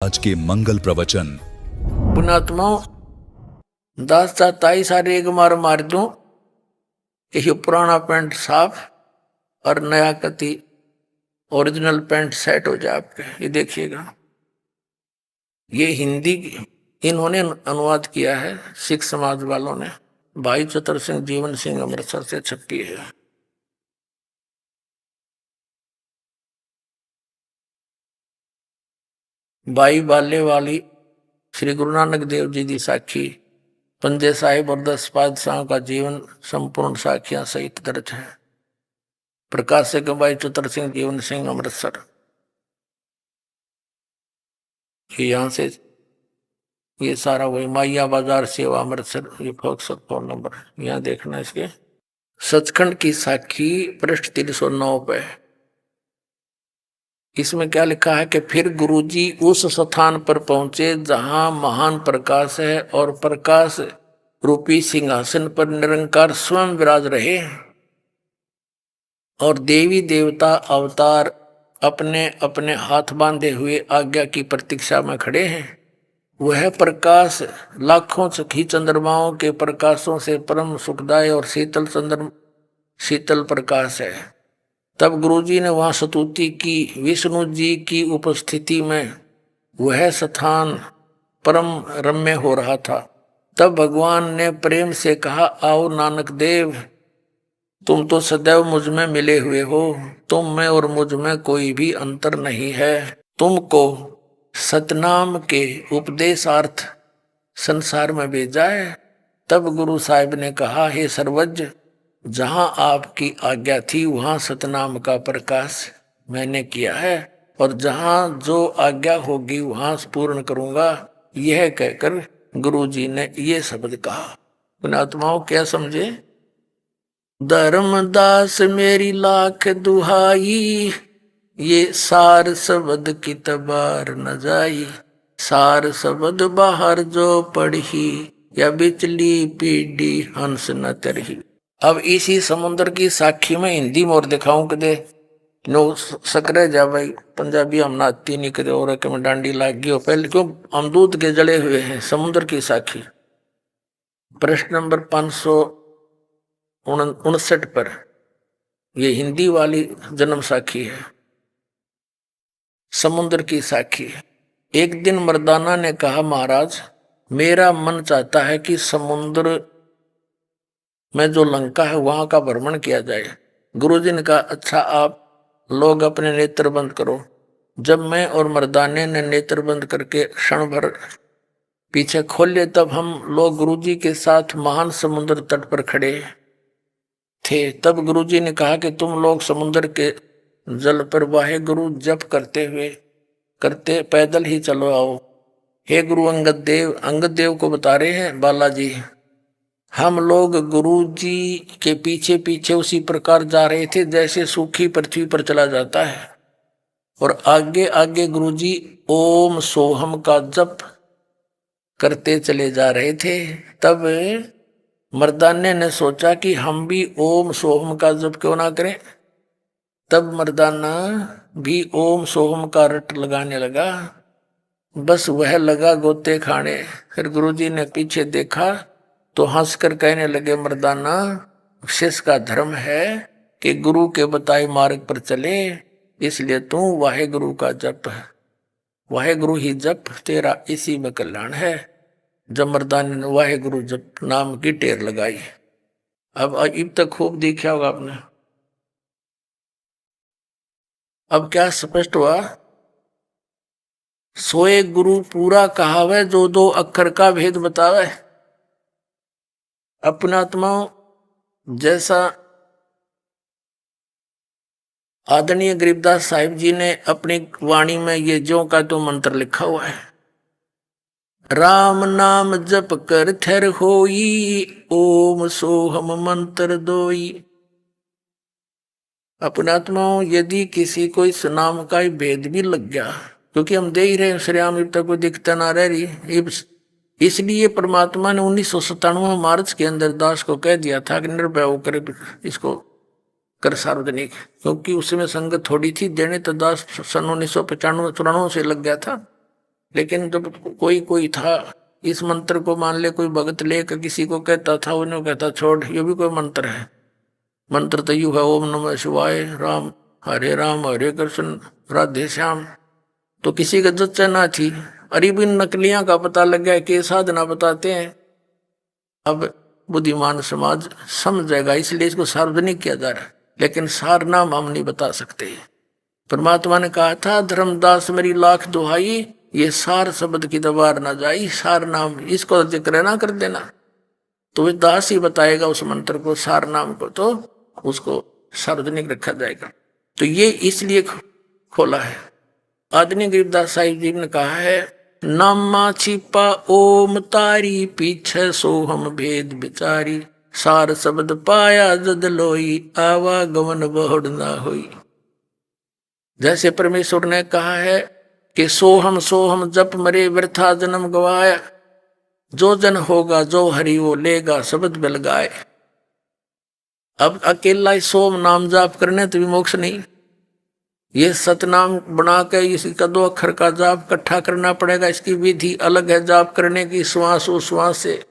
आज के मंगल प्रवचन। पुणात्माओं, दास चाहता ही सारे एक मार दूं कि ये पुराना पैंट साफ और नया कति ओरिजिनल पैंट सेट हो जाए आपके। ये देखिएगा, ये हिंदी इन्होंने अनुवाद किया है सिख समाज वालों ने। भाई चतर सिंह जीवन सिंह अमृतसर से छपी है। भाई बाले वाली श्री गुरु नानक देव जी की साखी, पंजे साहिब और 10 पातशाहों का जीवन संपूर्ण साखियां सहित दर्ज है। प्रकाशक भाई चतर सिंह जीवन सिंह अमृतसर। यहाँ से ये सारा वही माइया बाजार सेवा अमृतसर, ये फोन नंबर यहाँ देखना। इसके सचखंड की साखी पृष्ठ 309 पे इसमें क्या लिखा है कि फिर गुरुजी उस स्थान पर पहुंचे जहां महान प्रकाश है और प्रकाश रूपी सिंहासन पर निरंकार स्वयं विराज रहे और देवी देवता अवतार अपने अपने हाथ बांधे हुए आज्ञा की प्रतीक्षा में खड़े हैं। वह प्रकाश लाखों सखी चंद्रमाओं के प्रकाशों से परम सुखदायी और शीतल प्रकाश है। तब गुरुजी ने वहां स्तुति की। विष्णु जी की उपस्थिति में वह स्थान परम रम्य हो रहा था। तब भगवान ने प्रेम से कहा, आओ नानक देव, तुम तो सदैव मुझ में मिले हुए हो। तुम में और मुझ में कोई भी अंतर नहीं है। तुमको सतनाम के उपदेशार्थ संसार में भेजा है। तब गुरु साहिब ने कहा, हे सर्वज्ञ, जहां आपकी आज्ञा थी वहां सतनाम का प्रकाश मैंने किया है और जहां जो आज्ञा होगी वहां पूर्ण करूंगा। यह कहकर गुरुजी ने ये शब्द कहा। पुणात्माओं, क्या समझे? धर्मदास मेरी लाख दुहाई, ये सार शब्द की तबार न जाई। सार शब्द बाहर जो पढ़ी, या बिचली पीढ़ी हंस न तरही। अब इसी समुद्र की साखी में हिंदी में और दिखाऊं कदे नो सकरे जा भाई। पंजाबी हम नाती नहीं कदे और के में डांडी लाग गई हो पहले, क्यों हम दूध के जड़े हुए हैं। समुद्र की साखी प्रश्न नंबर 559 पर ये हिंदी वाली जन्म साखी है, समुद्र की साखी। एक दिन मर्दाना ने कहा, महाराज, मेरा मन चाहता है कि समुद्र में जो लंका है वहां का भ्रमण किया जाए। गुरुजी ने कहा, अच्छा, आप लोग अपने नेत्र बंद करो। जब मैं और मर्दाने ने नेत्र बंद करके क्षण भर पीछे खोले, तब हम लोग गुरुजी के साथ महान समुद्र तट पर खड़े थे। तब गुरुजी ने कहा कि तुम लोग समुद्र के जल पर वाहे गुरु जप करते पैदल ही चलो आओ। हे गुरु अंगद देव को बता रहे हैं बालाजी, हम लोग गुरुजी के पीछे पीछे उसी प्रकार जा रहे थे जैसे सूखी पृथ्वी पर चला जाता है, और आगे आगे गुरुजी ओम सोहम का जप करते चले जा रहे थे। तब मर्दाने ने सोचा कि हम भी ओम सोहम का जप क्यों ना करें। तब मर्दाना भी ओम सोहम का रट लगाने लगा। बस वह लगा गोते खाने। फिर गुरुजी ने पीछे देखा तो हंसकर कहने लगे, मर्दाना, शिष्य का धर्म है कि गुरु के बताए मार्ग पर चले, इसलिए तू वाहे गुरु का जप है, वाहे गुरु ही जप, तेरा इसी में कल्याण है। जब मर्दाने ने वाहे गुरु जप नाम की टेर लगाई। अब तक खूब देखा होगा आपने। अब क्या स्पष्ट हुआ? सोए गुरु पूरा कहावे, जो 2 अक्षर का भेद बतावे। अपनात्माओं, जैसा आदरणीय गरीबदास साहिब जी ने अपनी वाणी में ये ज्यों का तो मंत्र लिखा हुआ है, राम नाम जप कर थर होई, ओम सोहम मंत्र दोई। अपनात्माओं, यदि किसी को इस नाम का ही भेद भी लग गया, क्योंकि हम दे ही रहे श्री राम तक कोई दिखता ना रह रही, इसलिए परमात्मा ने 1997 मार्च के अंदर दास को कह दिया था कि निर्भय होकर इसको कर सार्वजनिक, क्योंकि उसमें संगत थोड़ी थी देने, तो दास सन 1995-94 से लग गया था। लेकिन जब कोई कोई था, इस मंत्र को मान ले कोई भगत लेकर किसी को कहता था, उन्हें कहता छोड़, ये भी कोई मंत्र है? मंत्र तो यू है, ओम नमः शिवाय, राम हरे कृष्ण राधे श्याम। तो किसी का जच्चा ना थी। अरे भी नकलियां का पता लग गया कि साधना बताते हैं। अब बुद्धिमान समाज समझेगा, इसलिए इसको सार्वजनिक किया जा रहा है, लेकिन सार नाम हम नहीं बता सकते। परमात्मा ने कहा था, धर्मदास मेरी लाख दुहाई, ये सार शब्द की दबार ना जाई, सार नाम इसको जिक्र ना कर देना। तो वे दास ही बताएगा उस मंत्र को, सार नाम को, तो उसको सार्वजनिक रखा जाएगा। तो ये इसलिए खोला है। आदरणीय गरीबदास साहिब जी ने कहा है, नामा छिपा ओम तारी, पीछे सोहम भेद बिचारी, सार शब्द पाया जद लोई, आवागमन बहुड़ ना हुई। जैसे परमेश्वर ने कहा है कि सोहम जप मरे वृथा जन्म गवाया, जो जन होगा जो हरि वो लेगा शब्द बल गाए। अब अकेला ही सोम नाम जाप करने तो भी मोक्ष नहीं, ये सतनाम बना के इसका 2 अक्षर का जाप इकट्ठा करना पड़ेगा। इसकी विधि अलग है जाप करने की, श्वास उश्वास से।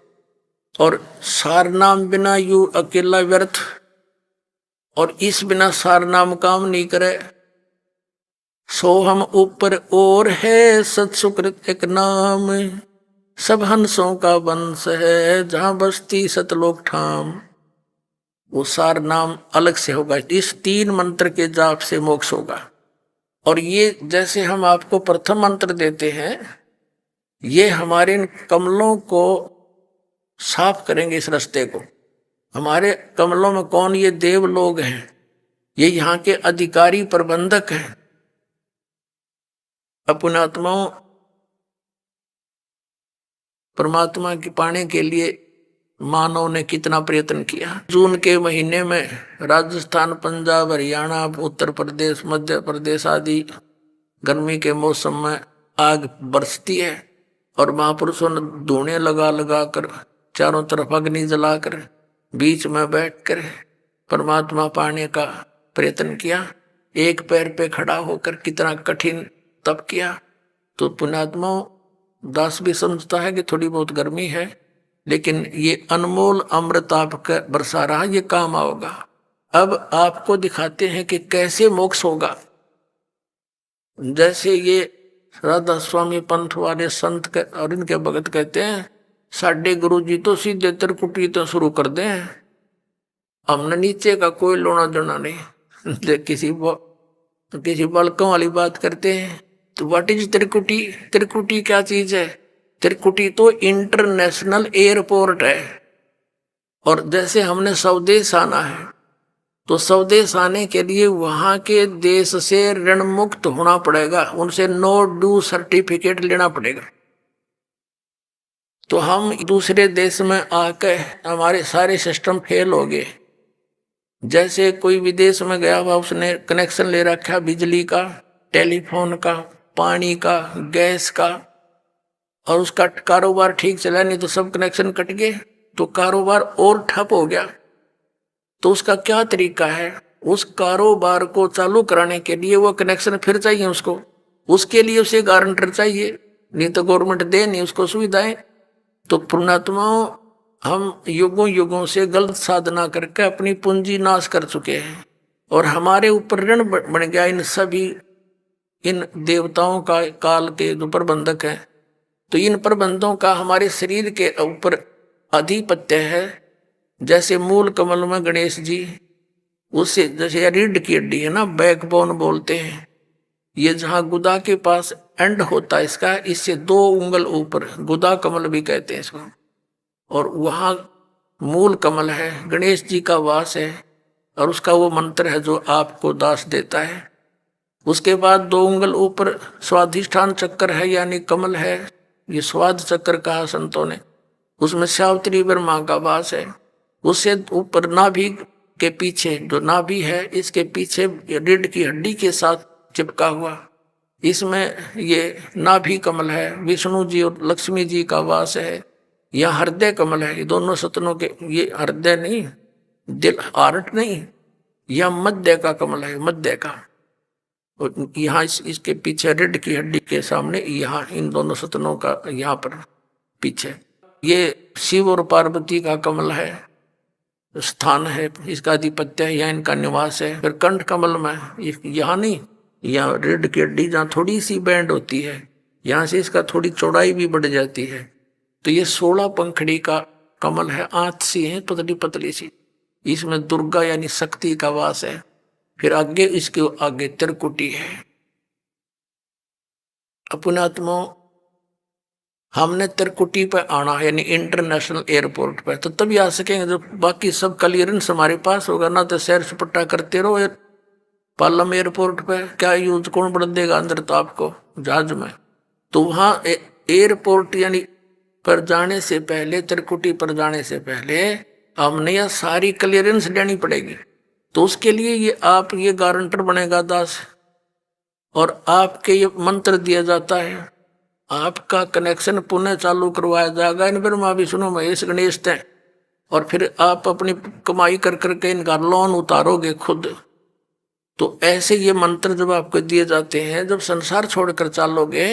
और सार नाम बिना यू अकेला व्यर्थ, और इस बिना सार नाम काम नहीं करे। सोहम ऊपर और है सत्सुकृत एक नाम, सब हंसों का वंश है जहां बसती सतलोक ठाम। वो सार नाम अलग से होगा। इस 3 मंत्र के जाप से मोक्ष होगा। और ये जैसे हम आपको प्रथम मंत्र देते हैं, ये हमारे इन कमलों को साफ करेंगे, इस रास्ते को। हमारे कमलों में कौन? ये देव लोग हैं, ये यहाँ के अधिकारी प्रबंधक हैं। अपने आत्माओं परमात्मा की पाने के लिए मानव ने कितना प्रयत्न किया। जून के महीने में राजस्थान, पंजाब, हरियाणा, उत्तर प्रदेश, मध्य प्रदेश आदि गर्मी के मौसम में आग बरसती है, और महापुरुषों ने धुएं लगा लगा कर, चारों तरफ अग्नि जलाकर, बीच में बैठकर परमात्मा पाने का प्रयत्न किया। एक पैर पे खड़ा होकर कितना कठिन तप किया। तो पुण्यात्माओं, दास भी समझता है कि थोड़ी बहुत गर्मी है, लेकिन ये अनमोल अमृत आपका बरसा रहा, ये काम आओगा। अब आपको दिखाते हैं कि कैसे मोक्ष होगा। जैसे ये राधा स्वामी पंथ वाले संत और इनके भगत कहते हैं, साडे गुरु जी तो सीधे त्रिकुटी तो शुरू कर दें, हमने नीचे का कोई लोना देना नहीं। किसी बालकों वाली बात करते हैं। तो व्हाट इज त्रिकुटी? त्रिकुटी क्या चीज है? त्रिकुटी तो इंटरनेशनल एयरपोर्ट है। और जैसे हमने स्वदेश आना है, तो स्वदेश आने के लिए वहां के देश से ऋण मुक्त होना पड़ेगा, उनसे नो ड्यू सर्टिफिकेट लेना पड़ेगा। तो हम दूसरे देश में आकर हमारे सारे सिस्टम फेल हो गए। जैसे कोई विदेश में गया हुआ, उसने कनेक्शन ले रखा बिजली का, टेलीफोन का, पानी का, गैस का, और उसका कारोबार ठीक चला नहीं तो सब कनेक्शन कट गए, तो कारोबार और ठप हो गया। तो उसका क्या तरीका है? उस कारोबार को चालू कराने के लिए वो कनेक्शन फिर चाहिए उसको, उसके लिए उसे गारंटर चाहिए, नहीं तो गवर्नमेंट दे नहीं उसको सुविधाएं। तो पुण्यात्माओं, हम युगों युगों से गलत साधना करके अपनी पूंजी नाश कर चुके हैं, और हमारे ऊपर ऋण बन गया इन देवताओं का, काल के जो प्रबंधक हैं। तो इन प्रबंधों का हमारे शरीर के ऊपर आधिपत्य है। जैसे मूल कमल में गणेश जी, उससे जैसे रीढ़ की हड्डी है ना, बैकबोन बोलते हैं, ये जहाँ गुदा के पास एंड होता है इसका, इससे 2 उंगल ऊपर गुदा कमल भी कहते हैं इसको, और वहाँ मूल कमल है, गणेश जी का वास है, और उसका वो मंत्र है जो आपको दास देता है। उसके बाद 2 उंगल ऊपर स्वाधिष्ठान चक्र है, यानी कमल है, ये स्वाद चक्र कहा संतों ने, उसमें सावित्री ब्रह्मा का वास है। उससे ऊपर नाभि के पीछे जो नाभि है, इसके पीछे रीढ़ की हड्डी के साथ चिपका हुआ, इसमें ये नाभि कमल है, विष्णु जी और लक्ष्मी जी का वास है। यह हृदय कमल है, ये दोनों सतनों के, ये हृदय नहीं, दिल, हार्ट नहीं, यह मध्य का कमल है, मध्य का। और यहाँ इसके पीछे रीढ़ की हड्डी के सामने, यहाँ इन दोनों सतनों का यहाँ पर पीछे, ये शिव और पार्वती का कमल है, स्थान है, इसका आधिपत्य है, यहाँ इनका निवास है। फिर कंठ कमल में यहाँ नहीं, यहाँ रीढ़ की हड्डी जहाँ थोड़ी सी बैंड होती है, यहाँ से इसका थोड़ी चौड़ाई भी बढ़ जाती है। तो ये 16 पंखड़ी का कमल है, आंत सी है पतली पतली सी, इसमें दुर्गा यानी शक्ति का वास है। फिर आगे इसके आगे त्रिकुटी है। अपने आत्मा हमने त्रिकुटी पे आना है, यानी इंटरनेशनल एयरपोर्ट पे, तो तभी आ सकेंगे जब बाकी सब क्लियरेंस हमारे पास होगा। ना तो सैर सपट्टा करते रहो पालम एयरपोर्ट पे, क्या यूज, कौन बढ़ देगा अंदर तो आपको जहाज में। तो वहां एयरपोर्ट यानी पर जाने से पहले, त्रिकुटी पर जाने से पहले हमने यह सारी क्लियरेंस लेनी पड़ेगी। तो उसके लिए ये गारंटर बनेगा दास, और आपके ये मंत्र दिया जाता है, आपका कनेक्शन पुनः चालू करवाया जाएगा। इन ब्रह्मा विष्णु महेश गणेश तय, और फिर आप अपनी कमाई कर करके इनका लोन उतारोगे खुद। तो ऐसे ये मंत्र जब आपको दिए जाते हैं, जब संसार छोड़कर चालोगे,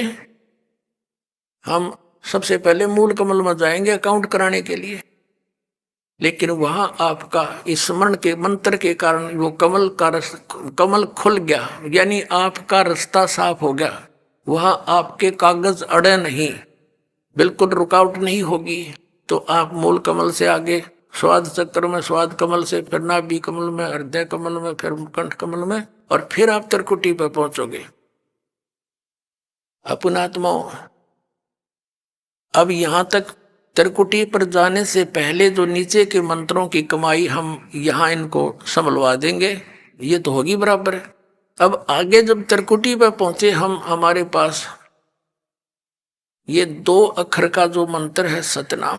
हम सबसे पहले मूल कमल में जाएंगे अकाउंट कराने के लिए, लेकिन वहां आपका स्मरण के मंत्र के कारण वो कमल खुल गया, यानी आपका रास्ता साफ हो गया। वहां आपके कागज अड़े नहीं, बिल्कुल रुकावट नहीं होगी। तो आप मूल कमल से आगे स्वाद चक्र में, स्वाद कमल से फिर नाभि कमल में, हृदय कमल में, फिर कंठ कमल में, और फिर आप त्रिकुटी पर पहुंचोगे। अपनात्माओं, अब यहां तक त्रिकुटी पर जाने से पहले जो नीचे के मंत्रों की कमाई हम यहां इनको संभलवा देंगे, ये तो होगी बराबर है। अब आगे जब त्रिकुटी पर पहुंचे हम, हमारे पास ये 2 अक्षर का जो मंत्र है सतनाम,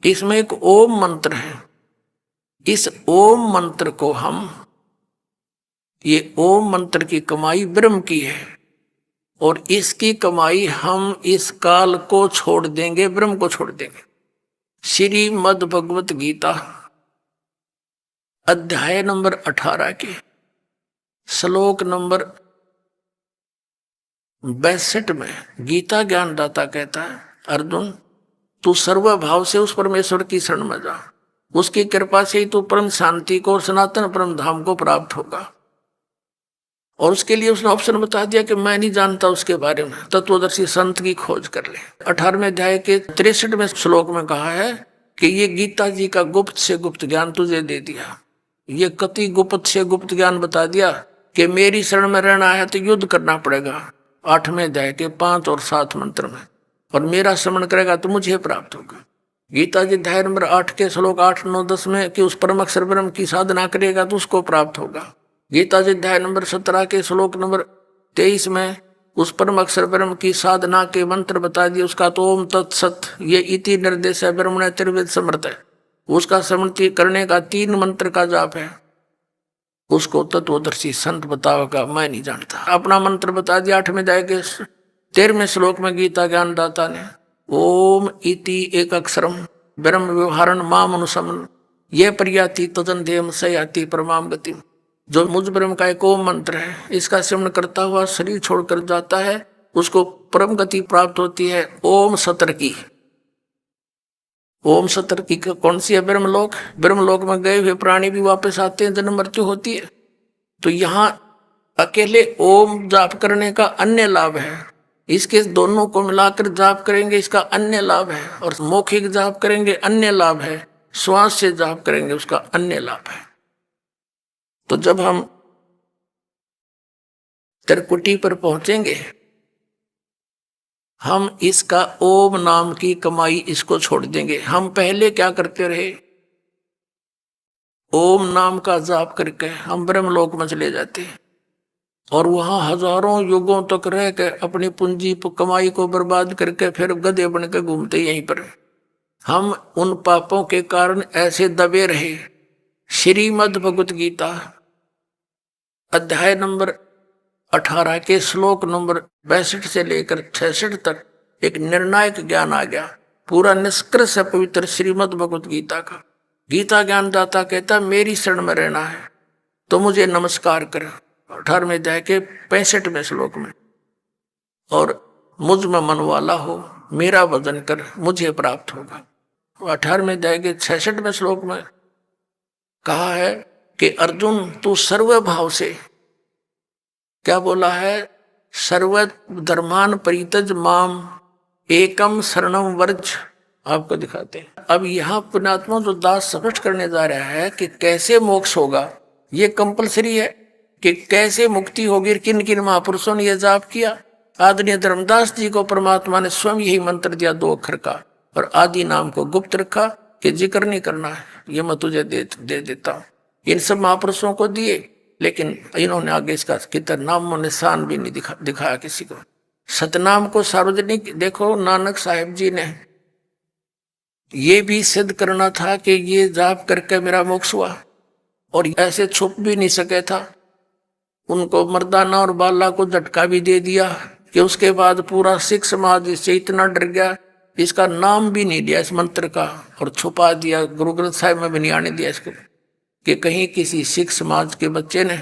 इसमें एक ओम मंत्र है। इस ओम मंत्र को हम, ये ओम मंत्र की कमाई ब्रह्म की है, और इसकी कमाई हम इस काल को छोड़ देंगे, ब्रह्म को छोड़ देंगे। श्रीमद् भगवत गीता अध्याय नंबर 18 के श्लोक नंबर 62 में गीता ज्ञानदाता कहता है, अर्जुन तू सर्वभाव से उस परमेश्वर की शरण में जा, उसकी कृपा से ही तू परम शांति को और सनातन परम धाम को प्राप्त होगा। और उसके लिए उसने ऑप्शन बता दिया कि मैं नहीं जानता उसके बारे में, तत्वदर्शी संत की खोज कर ले। 18वें अध्याय के 63वें श्लोक में कहा है कि ये गीता जी का गुप्त से गुप्त ज्ञान तुझे दे दिया। ये कति गुप्त से गुप्त ज्ञान बता दिया कि मेरी शरण में रहना है तो युद्ध करना पड़ेगा, 8वें अध्याय के 5 और 7 मंत्र में, और मेरा श्रवण करेगा तो मुझे प्राप्त होगा। गीता जी अध्याय नंबर 8 के श्लोक 8, 9, 10 में कि उस परम अक्षर ब्रह्म की साधना करेगा तो उसको प्राप्त होगा। गीता जी अध्याय नंबर 17 के श्लोक नंबर 23 में उस परम अक्षर ब्रह्म की साधना के मंत्र बता दिए, उसका तो ओम तत्सत ये इति निर्देश है, ब्रह्मण त्रिवेद समर्थ है। उसका श्रवण करने का 3 मंत्र का जाप है, उसको तत्वदर्शी संत बताओगा, मैं नहीं जानता। अपना मंत्र बता दिया 8वें अध्याय के 13वें श्लोक में गीता ज्ञानदाता ने, ओम इति एक अक्षरम ब्रह्म व्यवहारण माम अनुसमन ये प्रयाति तदन देम सयाति परमाम गति। जो मुझ ब्रह्म का एक ओम मंत्र है, इसका श्रवण करता हुआ शरीर छोड़कर जाता है, उसको परम गति प्राप्त होती है। ओम सतर की, ओम सतर की कौन सी है? ब्रह्मलोक। ब्रह्मलोक में गए हुए प्राणी भी वापस आते हैं, जन्म मृत्यु होती है। तो यहाँ अकेले ओम जाप करने का अन्य लाभ है, इसके दोनों को मिलाकर जाप करेंगे इसका अन्य लाभ है, और मौखिक जाप करेंगे अन्य लाभ है, श्वास से जाप करेंगे उसका अन्य लाभ है। तो जब हम त्रिकुटी पर पहुंचेंगे, हम इसका ओम नाम की कमाई इसको छोड़ देंगे। हम पहले क्या करते रहे, ओम नाम का जाप करके हम ब्रह्मलोक में चले जाते हैं, और वहां हजारों युगों तक रह के अपनी पूंजी कमाई को बर्बाद करके फिर गधे बन के घूमते यहीं पर। हम उन पापों के कारण ऐसे दबे रहे। श्रीमद् भगवत गीता अध्याय नंबर 18 के श्लोक नंबर 62 से लेकर 66 तक एक निर्णायक ज्ञान आ गया, पूरा निष्कर्ष है पवित्र श्रीमद् भगवत गीता का। गीता ज्ञानदाता कहता मेरी शरण में रहना है तो मुझे नमस्कार कर, 18वें अध्याय के 65वें श्लोक में। और मुझ में मन वाला हो मेरा भजन कर मुझे प्राप्त होगा। 18वें अध्याय के 66वें श्लोक में कहा है कि अर्जुन तू सर्व भाव से, क्या बोला है, सर्व धर्मान परितज माम एकम शरणम वर्ज। आपको दिखाते हैं। अब यहाँ पुण्यात्मा जो दास स्पष्ट करने जा रहा है कि कैसे मोक्ष होगा, ये कंपलसरी है कि कैसे मुक्ति होगी। किन किन महापुरुषों ने यह जाप किया। आदरणीय धर्मदास जी को परमात्मा ने स्वयं यही मंत्र दिया 2 अक्षर का, और आदि नाम को गुप्त रखा कि जिक्र नहीं करना है, ये मैं तुझे दे देता हूँ। इन सब महापुरुषों को दिए, लेकिन इन्होंने आगे इसका कितना नामो निशान भी नहीं दिखाया किसी को। सतनाम को सार्वजनिक, देखो नानक साहिब जी ने ये भी सिद्ध करना था कि ये जाप करके मेरा मोक्ष हुआ, और ऐसे छुप भी नहीं सके था। उनको मर्दाना और बाला को झटका भी दे दिया कि उसके बाद पूरा सिख समाज इससे इतना डर गया, इसका नाम भी नहीं लिया इस मंत्र का, और छुपा दिया। गुरु ग्रंथ साहिब में भी नहीं आने दिया इसको, कि कहीं किसी सिख समाज के बच्चे ने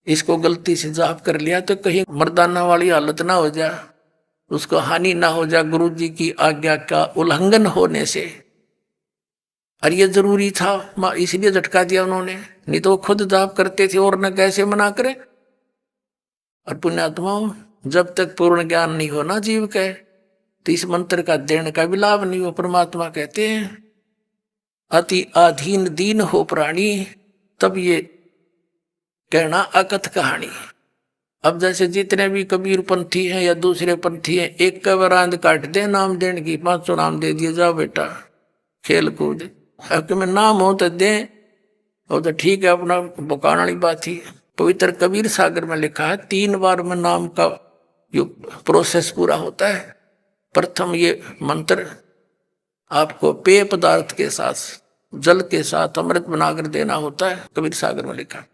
इसको गलती से जाप कर लिया तो कहीं मर्दाना वाली हालत ना हो जाए, उसको हानि ना हो जाए गुरु जी की आज्ञा का उल्लंघन होने से। और ये जरूरी था, इसलिए झटका दिया उन्होंने, नहीं तो वो खुद जाप करते थे और न कैसे मना करे। और पुण्यात्माओं, जब तक पूर्ण ज्ञान नहीं होना जीव के, तो इस मंत्र का देने का भी लाभ नहीं हो। परमात्मा कहते हैं अति अधीन दीन हो प्राणी, तब ये कहना अकथ कहानी। अब जैसे जितने भी कबीर पंथी हैं या दूसरे पंथी हैं, एक कबरांद काट दे नाम देने की, 500 नाम दे दिए, जाओ बेटा खेल कूद। अब कि मैं नाम हो तो दे, और तो ठीक है, अपना बुकान वाली बात ही। पवित्र कबीर सागर में लिखा है 3 बार में नाम का जो प्रोसेस पूरा होता है। प्रथम ये मंत्र आपको पेय पदार्थ के साथ, जल के साथ अमृत बनाकर देना होता है, कबीर सागर में लिखा।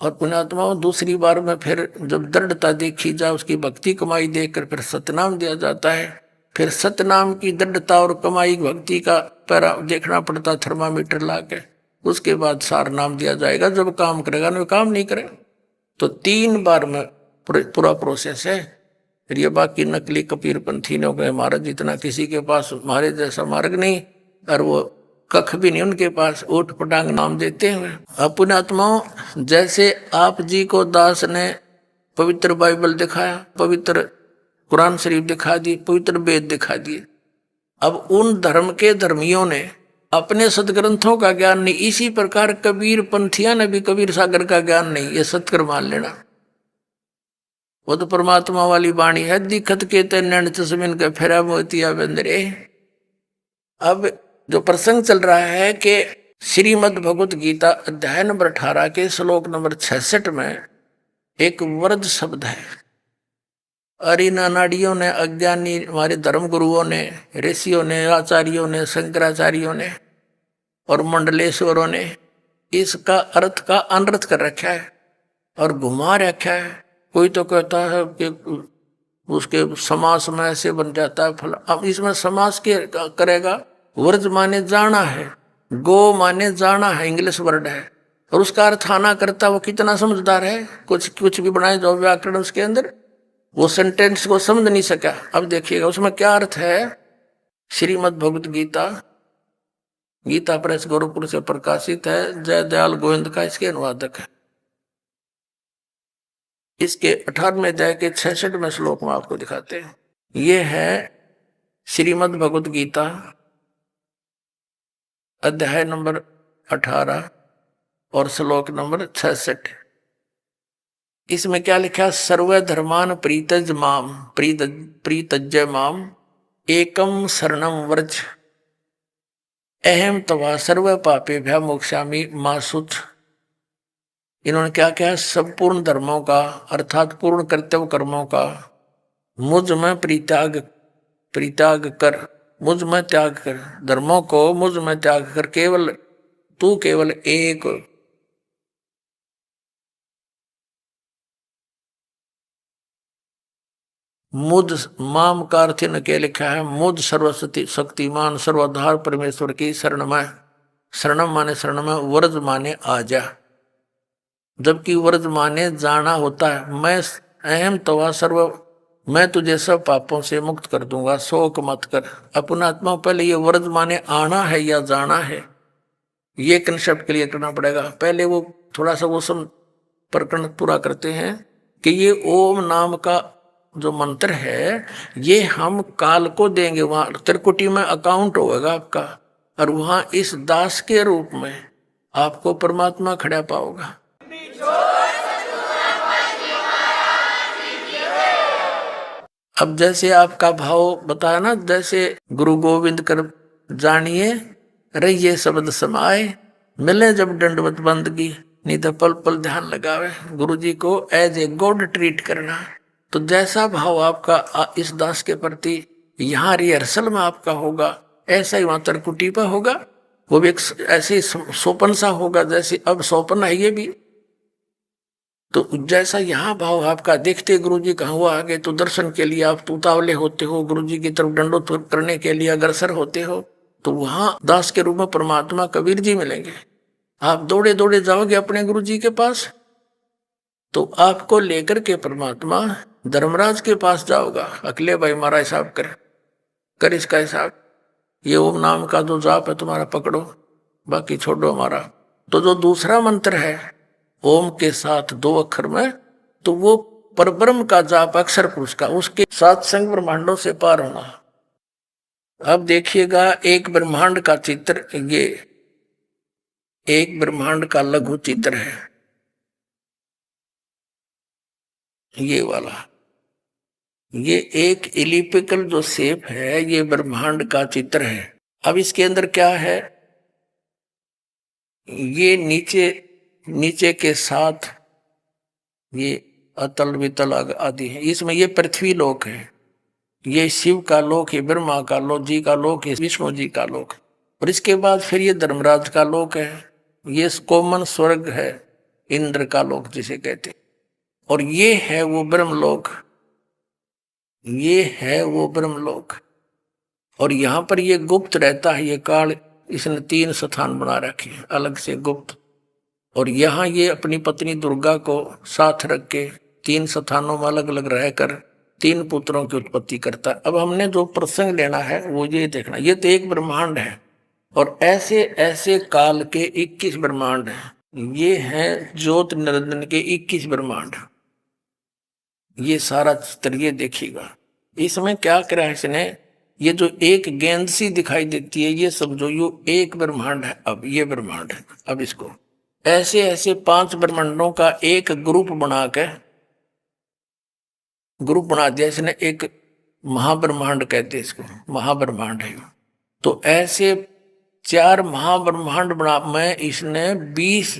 और पुण्यात्माओं, दूसरी बार में फिर जब दृढ़ता देखी जाए, उसकी भक्ति कमाई देखकर फिर सतनाम दिया जाता है। फिर सतनाम की दृढ़ता और कमाई भक्ति का पैरा देखना पड़ता, थर्मामीटर ला के। उसके बाद सार नाम दिया जाएगा, जब काम करेगा ना, काम नहीं करे तो 3 बार में पूरा प्रोसेस है। फिर ये बाकी नकली कबीर पंथी ने गए, महाराज जितना किसी के पास हमारे जैसा मार्ग नहीं, और वो कख भी नहीं उनके पास, ओट पटांग नाम देते हुए। अब पुण्यात्माओं, जैसे आप जी को दास ने पवित्र बाइबल दिखाया, पवित्र कुरान शरीफ दिखा दी, पवित्र वेद दिखा दिए, अब उन धर्म के धर्मियों ने अपने सदग्रंथों का ज्ञान नहीं, इसी प्रकार कबीर पंथिया ने भी कबीर सागर का ज्ञान नहीं, ये सत्कर मान लेना। वो तो परमात्मा वाली वाणी है, दिखत के नैन चश्मिन के फेरा मोतिया बंदरे। अब जो प्रसंग चल रहा है कि श्रीमद् भगवत गीता अध्याय नंबर 18 के श्लोक नंबर 66 में एक वर्द शब्द है। और इन अनाड़ियों ने, अज्ञानी हमारे धर्म गुरुओं ने, ऋषियों ने, आचार्यों ने, शंकराचार्यों ने और मंडलेश्वरों ने इसका अर्थ का अनर्थ कर रखा है और घुमा रखा है। कोई तो कहता है कि उसके समास में ऐसे बन जाता है फल। अब इसमें समास के करेगा, वर्ज माने जाना है, गो माने जाना है, इंग्लिश वर्ड है, और उसका अर्थ आना करता। वो कितना समझदार है, कुछ भी बनाए जो व्याकरण उसके अंदर, वो सेंटेंस को समझ नहीं सका। अब देखिएगा उसमें क्या अर्थ है। श्रीमद् भगवत गीता, गीता प्रेस गोरखपुर से प्रकाशित है, जय दयाल गोविंद का इसके अनुवादक है। इसके 18वें अध्याय के 66वें श्लोक में आपको दिखाते हैं। ये है श्रीमद् भगवत गीता अध्याय नंबर 18 और श्लोक नंबर 66। इसमें क्या लिखा? सर्वधर्मान प्रीतज माम प्रीतज्य माम एकम शरणम व्रज अहम तवा सर्व पापे भ्या मोक्षामि मासुच। इन्होंने क्या क्या? संपूर्ण धर्मों का अर्थात पूर्ण कर्तव्य कर्मों का मुझ में परित्याग कर, मुझ में त्याग कर, धर्मों को मुझ में त्याग कर केवल तू केवल एक मुझ माम का अर्थ न के लिखा है मुझ सर्वशक्ति शक्तिमान सर्वाधार परमेश्वर की शरण में, शरणम माने शरण में, व्रज माने आजा। जबकि वर्तमाने जाना होता है। मैं अहम तवा सर्व, मैं तुझे सब पापों से मुक्त कर दूंगा, शोक मत कर। अपना आत्मा पहले ये वर्तमाने आना है या जाना है, ये कंसेप्ट क्लियर करना पड़ेगा। पहले वो थोड़ा सा वो सम प्रकरण पूरा करते हैं कि ये ओम नाम का जो मंत्र है ये हम काल को देंगे, वहां त्रिकुटी में अकाउंट होगा आपका, और वहां इस दास के रूप में आपको परमात्मा खड़ा पाओगा। अब जैसे आपका भाव बताया ना, जैसे गुरु गोविंद कर जानिए रहिए शब्द समाए, मिले जब दंडवत बंदगी, नहीं तो पल पल ध्यान लगावे। गुरु जी को एज ए गॉड ट्रीट करना। तो जैसा भाव आपका इस दास के प्रति यहाँ रिहर्सल में आपका होगा, ऐसा ही वहां तरकुटी पर होगा। वो भी एक ऐसे सोपन सा होगा, जैसे अब सोपन है ये भी। तो जैसा यहाँ भाव आपका देखते गुरु जी कहाँ हुआ आगे, तो दर्शन के लिए आप उतावले होते हो, गुरु जी की तरफ दंडोत करने के लिए अग्रसर होते हो, तो वहां दास के रूप में परमात्मा कबीर जी मिलेंगे। आप दौड़े दौड़े जाओगे अपने गुरु जी के पास, तो आपको लेकर के परमात्मा धर्मराज के पास जाओगा। अकेले भाई हमारा हिसाब कर इसका हिसाब, ये ओम नाम का जो जाप है तुम्हारा पकड़ो, बाकी छोड़ो हमारा। तो जो दूसरा मंत्र है ओम के साथ 2 अक्षर में, तो वो परब्रह्म का जाप अक्षर पुरुष का, उसके साथ संग ब्रह्मांडों से पार होना। अब देखिएगा एक ब्रह्मांड का चित्र, ये एक ब्रह्मांड का लघु चित्र है, ये वाला, ये एक इलिप्टिकल जो शेप है ये ब्रह्मांड का चित्र है। अब इसके अंदर क्या है, ये नीचे नीचे के साथ ये अतल वितल आदि है, इसमें ये पृथ्वी लोक है, ये शिव का लोक है, ब्रह्मा का लोक, जी का लोक है, विष्णु जी का लोक। और इसके बाद फिर ये धर्मराज का लोक है, ये कोमन स्वर्ग है, इंद्र का लोक जिसे कहते हैं। और ये है वो ब्रह्मलोक, ये है वो ब्रह्मलोक। और यहां पर ये गुप्त रहता है, ये काल, इसने 3 स्थान बना रखे हैं अलग से गुप्त। और यहाँ ये अपनी पत्नी दुर्गा को साथ रख के 3 स्थानों में अलग अलग रहकर 3 पुत्रों की उत्पत्ति करता है। अब हमने जो प्रसंग लेना है वो ये देखना, ये तो एक ब्रह्मांड है, और ऐसे ऐसे काल के 21 ब्रह्मांड हैं। ये हैं ज्योत निरंजन के 21 ब्रह्मांड। ये सारा चित्र ये देखिएगा, इसमें क्या करा है इसने, ये जो एक गेंद सी दिखाई देती है ये समझो ये एक ब्रह्मांड है। अब ये ब्रह्मांड है, अब इसको ऐसे ऐसे 5 ब्रह्मांडों का एक ग्रुप बना के, ग्रुप बना दिया इसने, एक महाब्रह्मांड कहते हैं इसको, महाब्रह्मांड है। तो ऐसे 4 महाब्रह्मांड बना में इसने 20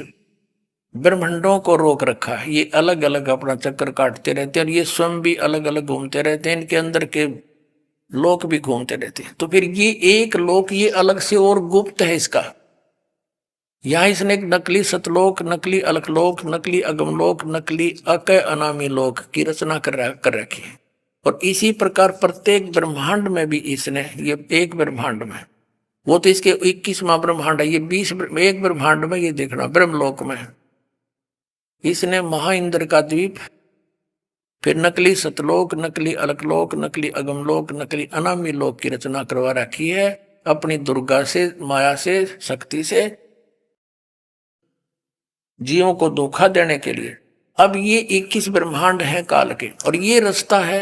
ब्रह्मांडों को रोक रखा है। ये अलग अलग अपना चक्कर काटते रहते हैं, और ये स्वयं भी अलग अलग घूमते रहते हैं, इनके अंदर के लोक भी घूमते रहते हैं। तो फिर ये एक लोक ये अलग से और गुप्त है इसका। यहां इसने एक नकली सतलोक, नकली अलकलोक, नकली अगमलोक, नकली अकय अनामी लोक की रचना कर रखी है। और इसी प्रकार प्रत्येक ब्रह्मांड में भी इसने, ये एक ब्रह्मांड में, वो तो इसके 21वां ब्रह्मांड है, ये 20 एक ब्रह्मांड में ये देखना ब्रह्मलोक में इसने महा इंद्र का द्वीप, फिर नकली सतलोक, नकली अलकलोक, नकली अगमलोक, नकली अनामी लोक की रचना करवा रखी है अपनी दुर्गा से, माया से, शक्ति से, जीवों को धोखा देने के लिए। अब ये 21 ब्रह्मांड है काल के, और ये रास्ता है,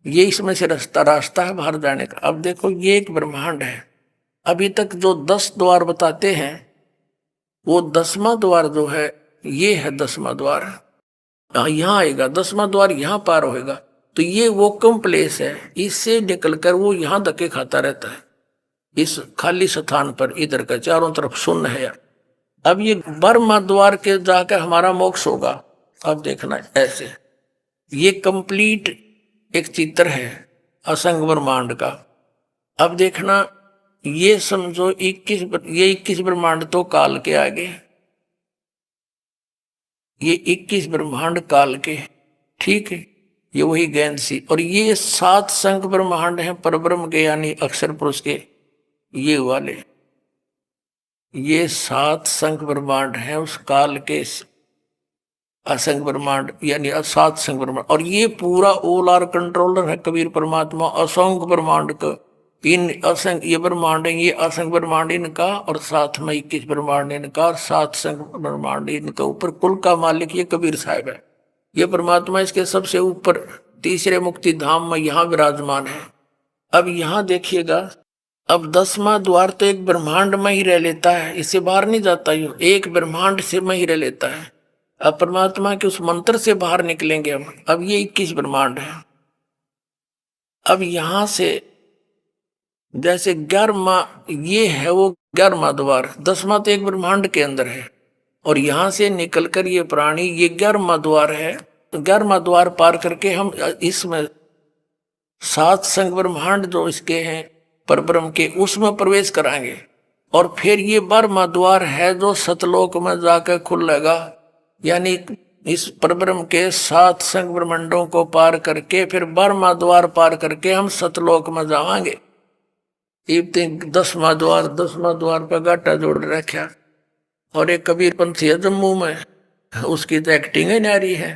ये इसमें से रास्ता है बाहर जाने का। अब देखो ये एक ब्रह्मांड है, अभी तक जो 10 द्वार बताते हैं वो 10वां द्वार जो है ये है 10वां द्वार, यहाँ आएगा 10वां द्वार, यहाँ पार होएगा। तो ये वो कम प्लेस है, इससे निकलकर वो यहाँ धक्के खाता रहता है इस खाली स्थान पर, इधर का चारों तरफ शून्य है। अब ये ब्रह्मा द्वार के जाकर हमारा मोक्ष होगा। अब देखना ऐसे, ये कंप्लीट एक चित्र है असंग ब्रह्मांड का। अब देखना ये समझो 21 ब्रह्मांड तो काल के आगे, ये 21 ब्रह्मांड काल के, ठीक है, ये वही गेंद सी। और ये 7 संख ब्रह्मांड हैं परब्रह्म के, यानी अक्षर पुरुष के, ये वाले, ये 7 संख ब्रह्मांड हैं उस काल के असंग ब्रह्मांड यानी सात संग ब्रह्मांड, और ये पूरा ऑल आर कंट्रोलर है कबीर परमात्मा असंग ब्रह्मांड का। इन असंग ये ब्रह्मांड है, ये असंग ब्रह्मांड इनका, और साथ में 21 ब्रह्मांड इनका, और सात संग ब्रह्मांड इनका। ऊपर कुल का मालिक ये कबीर साहब है। ये परमात्मा इसके सबसे ऊपर तीसरे मुक्ति धाम में यहाँ विराजमान है। अब यहाँ देखिएगा, अब 10वां द्वार तो एक ब्रह्मांड में ही रह लेता है, इससे बाहर नहीं जाता, यूं एक ब्रह्मांड से में ही रह लेता है। अब परमात्मा के उस मंत्र से बाहर निकलेंगे हम। अब ये 21 ब्रह्मांड है। अब यहां से जैसे 11वां ये है, वो 11वां द्वार, 10वां तो एक ब्रह्मांड के अंदर है, और यहां से निकलकर ये प्राणी ये 11वां द्वार है। तो 11वां द्वार पार करके हम इसमें सात संग ब्रह्मांड जो इसके हैं परब्रह्म के, उसमें प्रवेश कराएंगे। और फिर ये 12वां द्वार है जो सतलोक में जाकर खुलेगा, यानी इस परब्रह्म के सात संग ब्रह्मांडों को पार करके फिर 12वां द्वार पार करके हम सतलोक में जावांगे। 10वां द्वार पर गाटा जोड़ रखा। और एक कबीर पंथी है जम्मू में, उसकी तो एक्टिंग ही नारी है,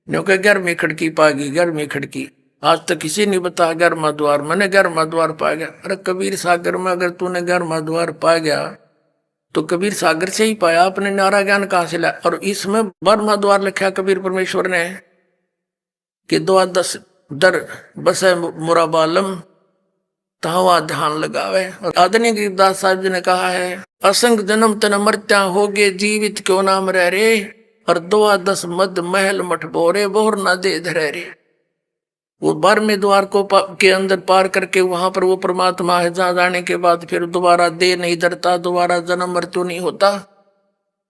क्योंकि 11वीं खिड़की पागी, 11वीं खिड़की आज तक किसी नहीं बता 11वां द्वार, मैंने 11वां द्वार पा गया। अरे कबीर सागर में अगर तूने 11वां द्वार पा गया तो कबीर सागर से ही पाया, अपने नारा ज्ञान कहां से लाया। और इसमें 12वां द्वार लिखा कबीर परमेश्वर ने कि द्वादश दर बसे मुराबालम तहवा ध्यान लगावे। और आदरणीय गिरिदास साहब जी ने कहा है, असंग जन्म तन मरत्या होगे जीवित क्यों नाम रह रे, और 12 मद महल मठ बोरे बोर ना दे धरे रे। वो 12वें द्वार को के अंदर पार करके वहां पर वो परमात्मा है, जहां जाने के बाद फिर दोबारा दे नहीं धरता, दोबारा जन्म मृत्यु नहीं होता।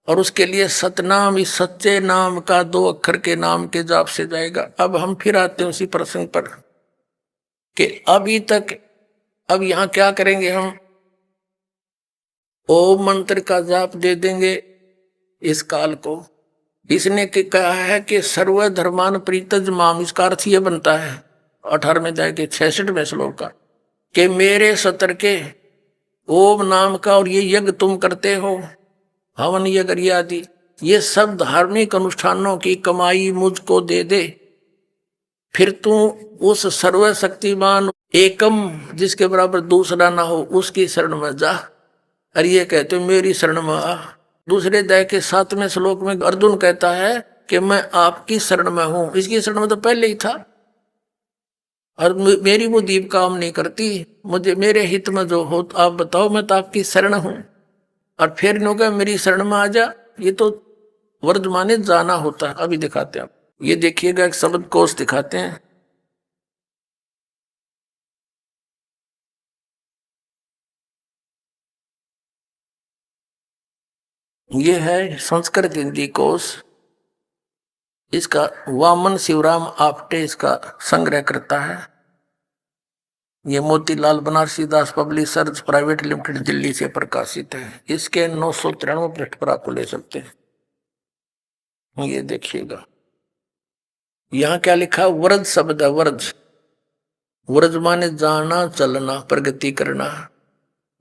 और उसके लिए सतनाम, इस सच्चे नाम का 2 अक्षर के नाम के जाप से जाएगा। अब हम फिर आते हैं उसी प्रसंग पर कि अभी तक, अब यहां क्या करेंगे हम, ओम मंत्र का जाप दे देंगे इस काल को। इसने कहा है कि सर्व धर्मान प्रीतज माम, इसका अर्थ ये बनता है 18वें अध्याय के 66वें श्लोक का, कि मेरे सतर के ओम नाम का और ये यज्ञ तुम करते हो, हवन यज्ञ आदि, ये सब धार्मिक अनुष्ठानों की कमाई मुझको दे दे। फिर तू उस सर्वशक्तिमान एकम जिसके बराबर दूसरा ना हो उसकी शरण में जा। अरे ये कहते हो मेरी शरण में आ। दूसरे अध्याय के 7वें श्लोक में अर्जुन कहता है कि मैं आपकी शरण में हूं, इसकी शरण में तो पहले ही था, और मेरी वो दीप काम नहीं करती, मुझे मेरे हित में जो हो आप बताओ, मैं तो आपकी शरण हूं। और फिर नो कहा मेरी शरण में आ जा, ये तो वर्तमाने जाना होता है। अभी दिखाते हैं आप, ये देखिएगा एक शब्द कोश दिखाते हैं। ये है संस्कृत हिंदी कोश, इसका वामन शिवराम आपटे इसका संग्रह करता है। ये मोतीलाल बनारसी दास पब्लिशर्स प्राइवेट लिमिटेड दिल्ली से प्रकाशित है। इसके 993 पृष्ठ पर आपको ले सकते हैं। ये देखिएगा यहाँ क्या लिखा, व्रज शब्द है, व्रज। व्रज माने जाना चलना, प्रगति करना,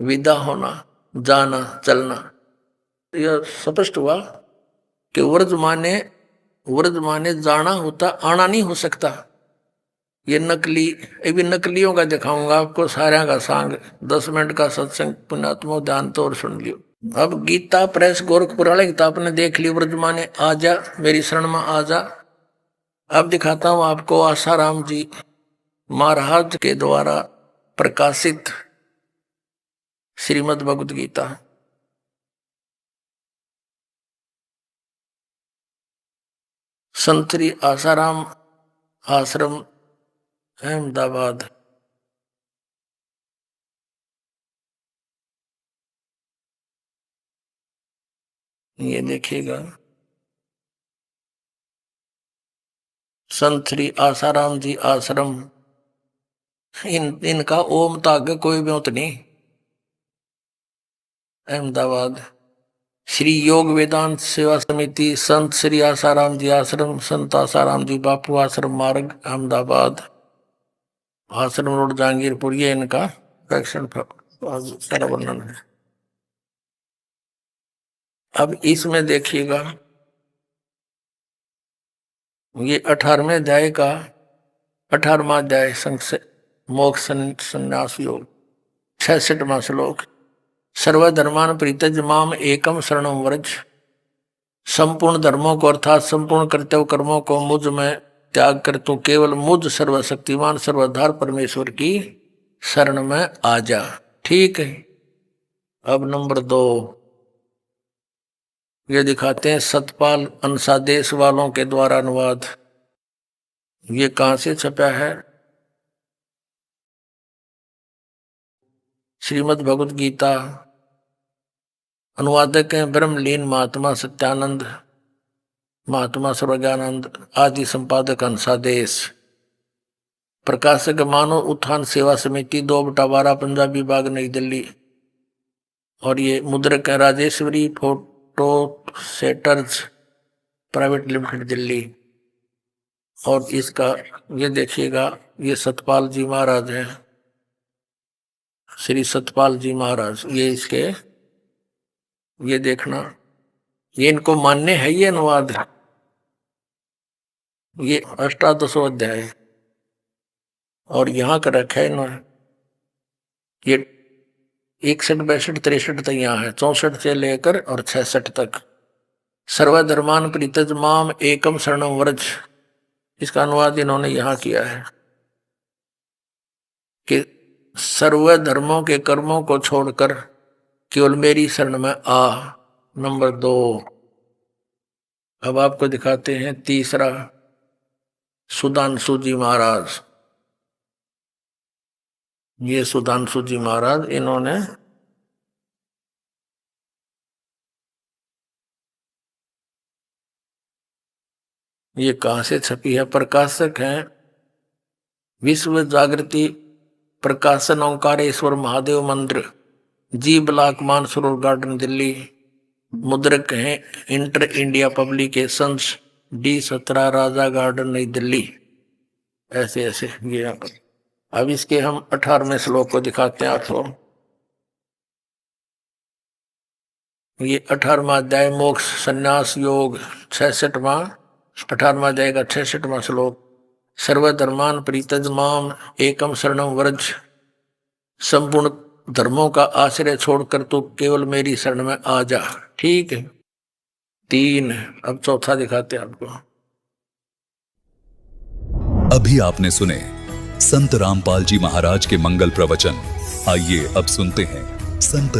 विदा होना, जाना चलना। यह स्पष्ट हुआ कि व्रज माने जाना होता, आना नहीं हो सकता। ये नकली, अभी नकलियों का दिखाऊंगा आपको, सारा का सांग 10 मिनट का सत्संग पुण्यात्मा ध्यान तो और सुन लियो। अब गीता प्रेस गोरखपुर वाले किताब ने देख ली, व्रज माने आ जा, मेरी शरण में आ जा। अब दिखाता हूं आपको आसाराम जी महाराज के द्वारा प्रकाशित श्रीमद् भगवद गीता। संत श्री आसाराम आश्रम अहमदाबाद। ये देखिएगा संत श्री आसाराम जी आश्रम, इनका ओम ताग कोई ब्योत नहीं, अहमदाबाद। श्री योग वेदांत सेवा समिति संत श्री आसाराम जी आश्रम, संत आसाराम जी बापू आश्रम मार्ग अहमदाबाद, आश्रम रोड जहांगीरपुर। ये इनका दक्षिण सारा वर्णन है। अब इसमें देखिएगा ये 18वें अध्याय का 18वां अध्याय मोक्ष संन्यास योग 66वां श्लोक। सर्वधर्मान परित्यज माम एकम शरणम व्रज। संपूर्ण धर्मों को अर्थात संपूर्ण कर्तव्य कर्मों को मुझ में त्याग कर तू केवल मुझ सर्वशक्तिमान सर्वाधार परमेश्वर की शरण में आ जा। ठीक है। अब नंबर 2 ये दिखाते हैं सतपाल अंशादेश वालों के द्वारा अनुवाद। ये कहां से छपा है? श्रीमद् भगवद गीता। अनुवादक हैं ब्रह्मलीन महात्मा सत्यानंद, महात्मा सर्वज्ञानंद आदि, संपादक अंशादेश। प्रकाशक मानव उत्थान सेवा समिति 2/12 पंजाबी बाग नई दिल्ली। और ये मुद्रक है Rajeshwari photo setters private limited Delhi. और इसका ये देखिएगा, ये सतपाल जी महाराज हैं, श्री सतपाल जी महाराज। ये इसके ये देखना, ये इनको मान्य है ये अनुवाद। ये 18 अध्याय और यहाँ का रखा है इन्होंने। ये 61, 62, 63 तक यहाँ है, 64 से लेकर और 66 तक। सर्वधर्मान परित्यज माम एकम शरणम व्रज, इसका अनुवाद इन्होंने यहाँ किया है कि सर्व धर्मों के कर्मों को छोड़कर केवल मेरी शरण में आ। नंबर 2। अब आपको दिखाते हैं तीसरा, सुधांशु जी महाराज। ये सुधांशु जी महाराज, इन्होंने ये कहां से छपी है? प्रकाशक हैं विश्व जागृति प्रकाशन ओंकारेश्वर महादेव मंदिर, जी ब्लॉक मानसरोवर गार्डन दिल्ली। मुद्रक हैं इंटर इंडिया पब्लिकेशंस, D17 राजा गार्डन नई दिल्ली। ऐसे ऐसे ये यहाँ पर। अब इसके हम 18वें श्लोक को दिखाते हैं आपको। ये 18वां अध्याय मोक्ष संन्यास योग 66वां 18वां अध्याय का 66वां श्लोक। सर्वधर्मान परित्यज माम एकम शरणम व्रज। संपूर्ण धर्मों का आश्रय छोड़कर तू केवल मेरी शरण में आ जा। ठीक है। 3। अब चौथा दिखाते हैं आपको। अभी आपने सुने संत रामपाल जी महाराज के मंगल प्रवचन। आइए अब सुनते हैं संत